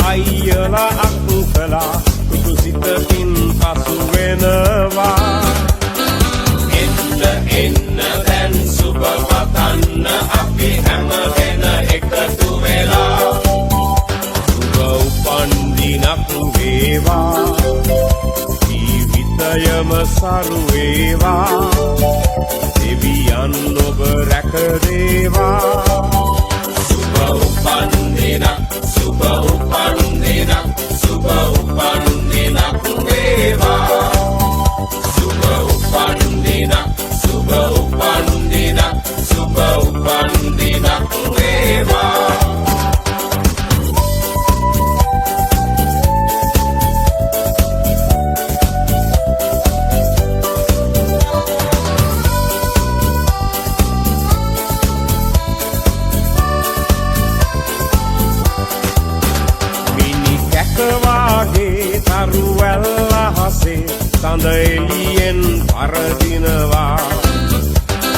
අයියලා අක්කලා කුතුසිතකින් පසු වෙනවා එන්න දැන් සුබ පතන්න අපි හැම වෙන එකතු වෙලා සුබ උපන්දිනක් වේවා ජීවිතයම සරු වේවා දෙවියන් ඔබ රැක දේවා සුබ උපන්දිනක් සුබ උපන්දිනක් සුබ උපන්දිනක් වේවා සුබ උපන්දිනක් සුබ උපන්දිනක් සුබ උපන්දිනක් වේවා කවාගේ තරුවැල්ල හසේ සඳ එළියෙන් පරදිනවා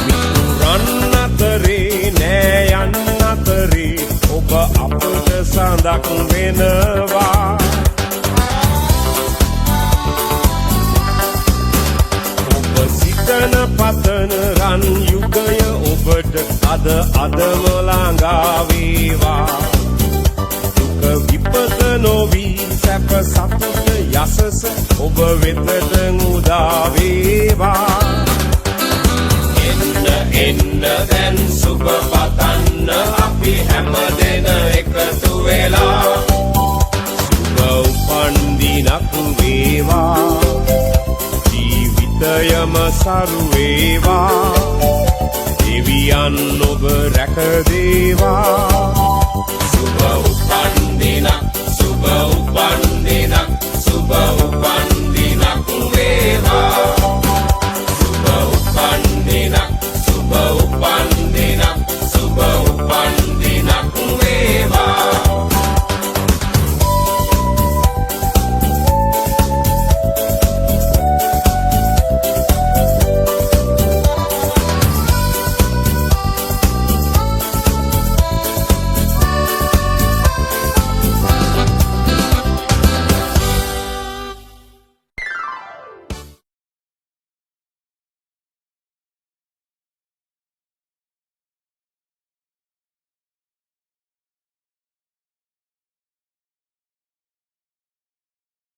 මිතුරන් අතරේ නෑ යන්න අතරේ ඔබ අපට සඳක් වෙනවා ඔබ සිතන පතන රන් යුගය ඔබට අදම ළඟා වේවා විපත නොවී සැප සතුට යසස ඔබ වෙතට උදා වේවා එන්න දැන් සුබ පතන්න අපි හැම දෙන එකතු වෙලා සුබ උපන්දිනක් වේවා ජීවිතයම සරු වේවා දෙවියන් ඔබ රැක දේවා සුබ උපන්දිනක් සුබ උපන්දිනක් සුබ